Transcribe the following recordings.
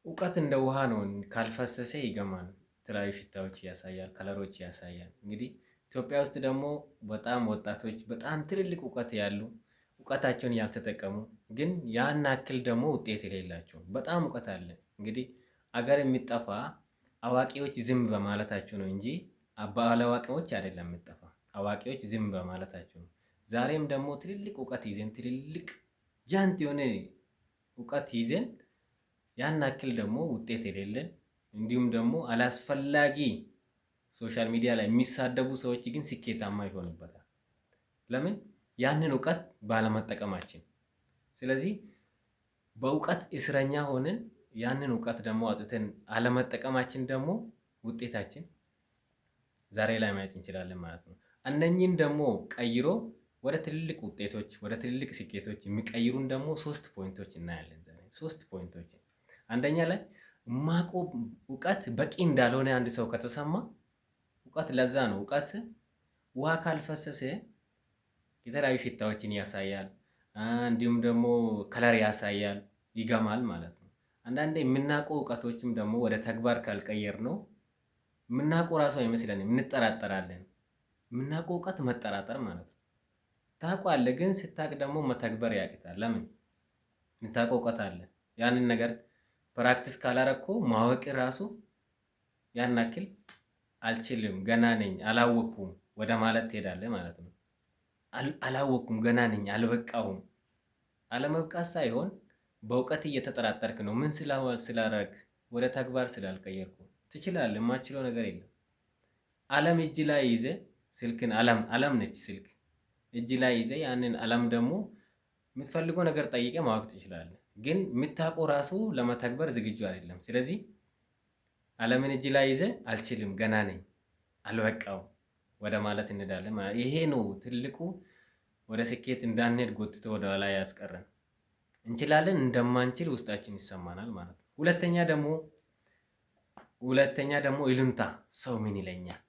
እውቀት እንደ ውሃ ነው፣ ካልፈሰሰ ይገማል። የተለያዩ ሽታዎች ያሳያል፣ ከለሮች ያሳያል። እንግዲህ ኢትዮጵያ ውስጥ ደግሞ በጣም ወጣቶች በጣም ትልልቅ እውቀት ያሉ እውቀታቸውን ያልተጠቀሙ ግን ያን ያክል ደግሞ ውጤት የሌላቸው በጣም እውቀት አለ። እንግዲህ አገር የሚጠፋ አዋቂዎች ዝም በማለታቸው ነው እንጂ ባለአዋቂዎች አይደለም የሚጠፋ፣ አዋቂዎች ዝም በማለታቸው ነው። ዛሬም ደግሞ ትልልቅ እውቀት ይዘን ትልልቅ ጃንት የሆነ እውቀት ይዘን ያን ያክል ደግሞ ውጤት የሌለን እንዲሁም ደግሞ አላስፈላጊ ሶሻል ሚዲያ ላይ የሚሳደቡ ሰዎች ግን ስኬታማ ይሆኑበታል። ለምን? ያንን እውቀት ባለመጠቀማችን። ስለዚህ በእውቀት እስረኛ ሆነን ያንን እውቀት ደግሞ አውጥተን አለመጠቀማችን ደግሞ ውጤታችን ዛሬ ላይ ማየት እንችላለን ማለት ነው። እነኚህን ደግሞ ቀይሮ ወደ ትልልቅ ውጤቶች ወደ ትልልቅ ስኬቶች የሚቀይሩን ደግሞ ሶስት ፖይንቶች እናያለን ዛሬ። ሶስት ፖይንቶች። አንደኛ ላይ ማቆ እውቀት በቂ እንዳልሆነ አንድ ሰው ከተሰማ እውቀት ለዛ ነው። እውቀት ውሃ ካልፈሰሰ የተለያዩ ሽታዎችን ያሳያል፣ እንዲሁም ደግሞ ከለር ያሳያል፣ ይገማል ማለት ነው። አንዳንዴ የምናውቀው እውቀቶችም ደግሞ ወደ ተግባር ካልቀየር ነው የምናውቀው ራሱ አይመስለንም፣ እንጠራጠራለን። የምናውቀው እውቀት መጠራጠር ማለት ነው። ታውቃለህ፣ ግን ስታውቅ ደግሞ መተግበር ያቅታል። ለምን? የምታውቀው እውቀት አለ፣ ያንን ነገር ፕራክቲስ ካላረኮ ማወቅ ራሱ ያን ያክል አልችልም፣ ገና ነኝ፣ አላወቅኩም ወደ ማለት ትሄዳለህ ማለት ነው። አላወቅኩም፣ ገና ነኝ፣ አልበቃሁም። አለመብቃት ሳይሆን በእውቀት እየተጠራጠርክ ነው። ምን ስላረግ? ወደ ተግባር ስላልቀየርኩ። ትችላለህ፣ የማችለው ነገር የለም። ዓለም እጅ ላይ ይዘ ስልክን ዓለም ነች ስልክ እጅ ላይ ይዘ ያንን ዓለም ደግሞ የምትፈልገው ነገር ጠይቀ ማወቅ ትችላለህ። ግን የምታውቀው ራሱ ለመተግበር ዝግጁ አይደለም። ስለዚህ ዓለምን እጅ ላይ ይዘ አልችልም፣ ገና ነኝ፣ አልበቃው ወደ ማለት እንሄዳለን ማለት ይሄ ነው ትልቁ ወደ ስኬት እንዳንሄድ ጎትቶ ወደ ላይ ያስቀረን። እንችላለን እንደማንችል ውስጣችን ይሰማናል ማለት ነው። ሁለተኛ ደግሞ ይሉንታ፣ ሰው ምን ይለኛል?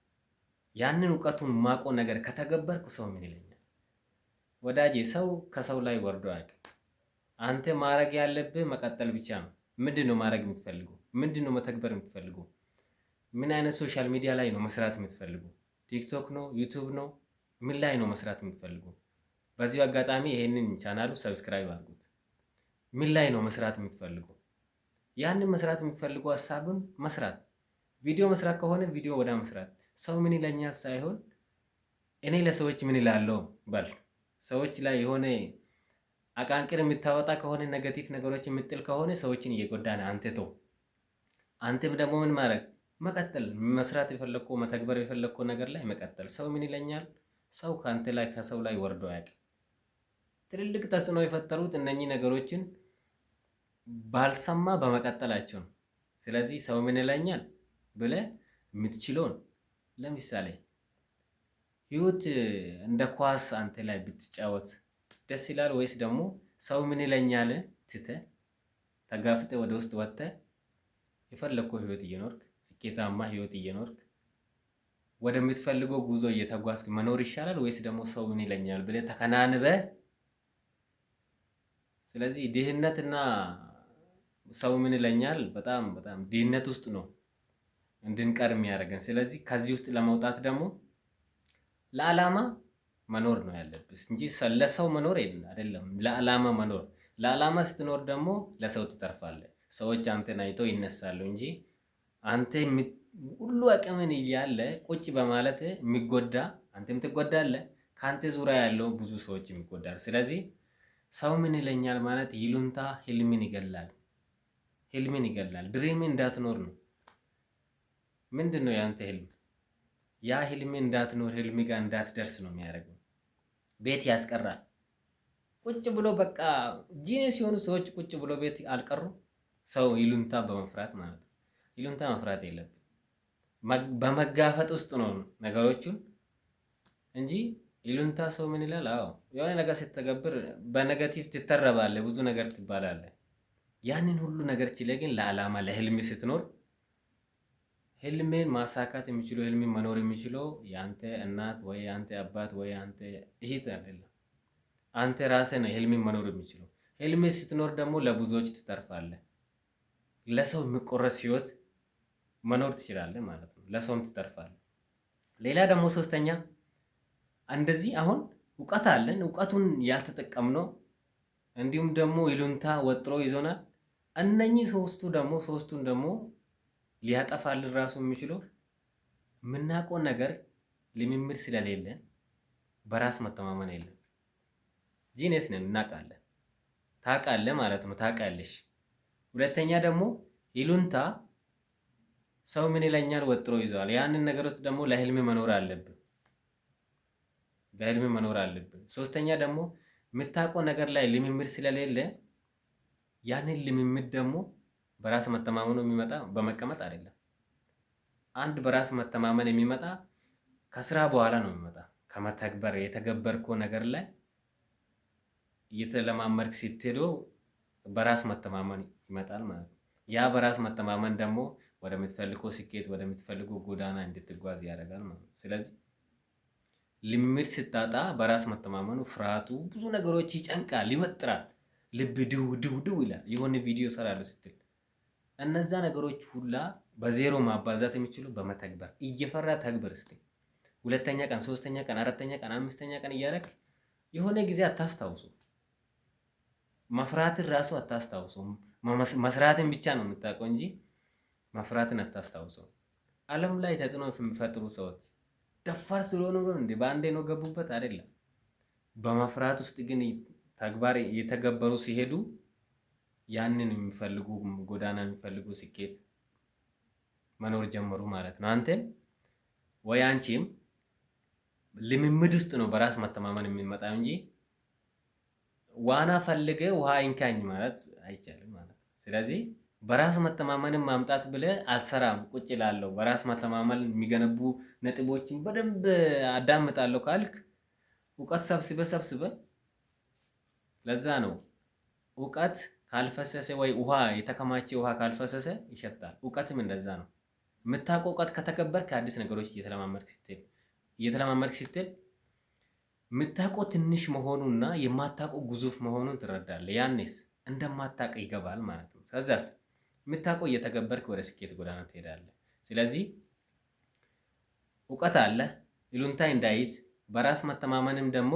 ያንን እውቀቱን ማቆ ነገር ከተገበርኩ ሰው ምን ይለኛል? ወዳጄ፣ ሰው ከሰው ላይ ወርዶ አያውቅም። አንተ ማድረግ ያለብህ መቀጠል ብቻ ነው። ምንድነው ማድረግ የምትፈልገው? ምንድነው መተግበር የምትፈልገው? ምን አይነት ሶሻል ሚዲያ ላይ ነው መስራት የምትፈልገው? ቲክቶክ ነው? ዩቲዩብ ነው? ምን ላይ ነው መስራት የምትፈልገው? በዚሁ አጋጣሚ ይሄንን ቻናሉ ሰብስክራይብ አድርጉት። ምን ላይ ነው መስራት የምትፈልገው? ያንን መስራት የምትፈልገው ሀሳብን መስራት፣ ቪዲዮ መስራት ከሆነ ቪዲዮ ወደ መስራት፣ ሰው ምን ይለኛል ሳይሆን እኔ ለሰዎች ምን ይላለው በል። ሰዎች ላይ የሆነ አቃንቅር የምታወጣ ከሆነ ኔጌቲቭ ነገሮች የምጥል ከሆነ ሰዎችን እየጎዳን አንተ ተው። አንተም ደግሞ ምን ማድረግ መቀጠል፣ መስራት የፈለግከው መተግበር የፈለግከው ነገር ላይ መቀጠል። ሰው ምን ይለኛል? ሰው ከአንተ ላይ ከሰው ላይ ወርዶ አያውቅም። ትልልቅ ተጽዕኖ የፈጠሩት እነኚህ ነገሮችን ባልሰማ በመቀጠላቸው ነው። ስለዚህ ሰው ምን ይለኛል ብለህ የምትችለውን ለምሳሌ ህይወት እንደ ኳስ አንተ ላይ ብትጫወት ደስ ይላል ወይስ ደግሞ ሰው ምን ይለኛል ትተህ ተጋፍጠህ ወደ ውስጥ ወጥተህ የፈለግከው ህይወት እየኖርክ ስኬታማ ህይወት እየኖርክ ወደምትፈልገው ጉዞ እየተጓዝክ መኖር ይሻላል ወይስ ደግሞ ሰው ምን ይለኛል ብለህ ተከናንበህ? ስለዚህ ድህነትና ሰው ምን ይለኛል በጣም በጣም ድህነት ውስጥ ነው እንድንቀር የሚያደርገን። ስለዚህ ከዚህ ውስጥ ለመውጣት ደግሞ ለዓላማ መኖር ነው ያለብህ እንጂ ለሰው መኖር አይደለም። ለዓላማ መኖር። ለዓላማ ስትኖር ደግሞ ለሰው ትተርፋለህ። ሰዎች አንተን አይተው ይነሳሉ እንጂ አንተ ሁሉ አቅምን እያለ ቁጭ በማለት የሚጎዳ አንተም ትጎዳለህ። ከአንተ ዙሪያ ያለው ብዙ ሰዎች የሚጎዳሉ። ስለዚህ ሰው ምን ይለኛል ማለት ይሉንታ ህልምን ይገላል። ህልምን ይገላል። ድሪም እንዳትኖር ነው። ምንድነው ያንተ ህልም? ያ ህልም እንዳትኖር ህልም ጋር እንዳትደርስ ነው የሚያደርገው። ቤት ያስቀራል። ቁጭ ብሎ በቃ ጂኒየስ የሆኑ ሰዎች ቁጭ ብሎ ቤት አልቀሩ። ሰው ይሉንታ በመፍራት ማለት ነው። ይሉንታ መፍራት የለብም። በመጋፈጥ ውስጥ ነው ነገሮቹን እንጂ ይሉንታ ሰው ምን ይላል? አዎ የሆነ ነገር ስትተገብር በኔጋቲቭ ትተረባለህ፣ ብዙ ነገር ትባላለህ። ያንን ሁሉ ነገር ችለህ ግን ለዓላማ ለህልም ስትኖር ህልሜን ማሳካት የሚችለው ህልሜን መኖር የሚችለው ያንተ እናት ወይ ያንተ አባት ወይ ያንተ እህት አይደለም። አንተ ራስህ ነህ ህልሜን መኖር የሚችለው። ህልሜ ስትኖር ደግሞ ለብዙዎች ትተርፋለህ። ለሰው የሚቆረስ ህይወት መኖር ትችላለህ ማለት ነው። ለሰውም ትተርፋለህ። ሌላ ደግሞ ሶስተኛ እንደዚህ አሁን እውቀት አለን፣ እውቀቱን ያልተጠቀምነው እንዲሁም ደግሞ ይሉንታ ወጥሮ ይዞናል። እነኚህ ሶስቱን ደግሞ ሊያጠፋልን ራሱ የሚችለው የምናውቀው ነገር ልምምድ ስለሌለን በራስ መተማመን የለም። ጂኔስ ነን፣ እናውቃለን። ታውቃለህ ማለት ነው፣ ታውቃለሽ። ሁለተኛ ደግሞ ይሉንታ ሰው ምን ይለኛል ወጥሮ ይዘዋል። ያንን ነገሮች ደግሞ ለህልም መኖር አለብን፣ ለህልም መኖር አለብን። ሶስተኛ ደግሞ የምታውቀው ነገር ላይ ልምምድ ስለሌለ ያንን ልምምድ ደግሞ በራስ መተማመኑ የሚመጣ በመቀመጥ አይደለም። አንድ በራስ መተማመን የሚመጣ ከስራ በኋላ ነው የሚመጣ። ከመተግበር የተገበርከው ነገር ላይ እየተለማመድክ ስትሄዶ በራስ መተማመን ይመጣል ማለት ነው። ያ በራስ መተማመን ደግሞ ወደምትፈልገው ስኬት፣ ወደምትፈልገው ጎዳና እንድትጓዝ ያደርጋል ማለት ነው። ስለዚህ ልምምድ ስታጣ በራስ መተማመኑ ፍርሃቱ፣ ብዙ ነገሮች ይጨንቃል፣ ይወጥራል፣ ልብ ድው ድው ድው ይላል። የሆነ ቪዲዮ ሰራለሁ ስትል እነዛ ነገሮች ሁላ በዜሮ ማባዛት የሚችሉ በመተግበር እየፈራ ተግበር እስቲ። ሁለተኛ ቀን፣ ሶስተኛ ቀን፣ አራተኛ ቀን፣ አምስተኛ ቀን እያደረግ የሆነ ጊዜ አታስታውሱ። መፍራትን ራሱ አታስታውሱ። መስራትን ብቻ ነው የምታውቀው እንጂ መፍራትን አታስታውሰው። ዓለም ላይ ተጽዕኖ የሚፈጥሩ ሰዎች ደፋር ስለሆኑ ነው እንዴ? በአንዴ ነው ገቡበት አይደለም። በመፍራት ውስጥ ግን ተግባር የተገበሩ ሲሄዱ ያንን የሚፈልጉ ጎዳና የሚፈልጉ ስኬት መኖር ጀመሩ ማለት ነው። አንተም ወይ አንቺም ልምምድ ውስጥ ነው በራስ መተማመን የሚመጣው እንጂ ዋና ፈልገ ውሃ አይንካኝ ማለት አይቻልም ማለት ነው። ስለዚህ በራስ መተማመንን ማምጣት ብለ አልሰራም ቁጭ እላለሁ፣ በራስ መተማመን የሚገነቡ ነጥቦችን በደንብ አዳምጣለሁ ካልክ እውቀት ሰብስበ ለዛ ነው እውቀት ካልፈሰሰ ወይ ውሃ የተከማቸ ውሃ ካልፈሰሰ ይሸታል። እውቀትም እንደዛ ነው። የምታውቀው እውቀት ከተከበርክ አዲስ ነገሮች እየተለማመድክ ስትል የምታውቀው ትንሽ መሆኑና የማታውቀው ግዙፍ መሆኑን ትረዳለህ። ያኔስ እንደማታውቅ ይገባል ማለት ነው። ከዛስ የምታውቀው እየተገበርክ ወደ ስኬት ጎዳና ትሄዳለህ። ስለዚህ እውቀት አለ ይሉንታ እንዳይዝ፣ በራስ መተማመንም ደግሞ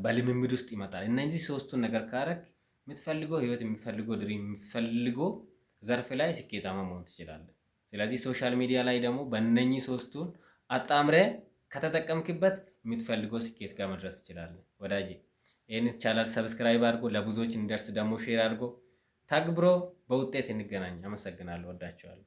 በልምምድ ውስጥ ይመጣል። እነዚህ ሶስቱን ነገር ካረክ የምትፈልገው ህይወት፣ የምትፈልገው ድሪም፣ የምትፈልገው ዘርፍ ላይ ስኬታማ መሆን ትችላለህ። ስለዚህ ሶሻል ሚዲያ ላይ ደግሞ በእነኚህ ሶስቱን አጣምረ ከተጠቀምክበት የምትፈልገው ስኬት ጋር መድረስ ትችላለህ። ወዳጄ ይህን ቻናል ሰብስክራይብ አድርጎ ለብዙዎች እንዲደርስ ደግሞ ሼር አድርጎ ተግብሮ በውጤት እንገናኝ። አመሰግናለሁ። ወዳቸዋለሁ።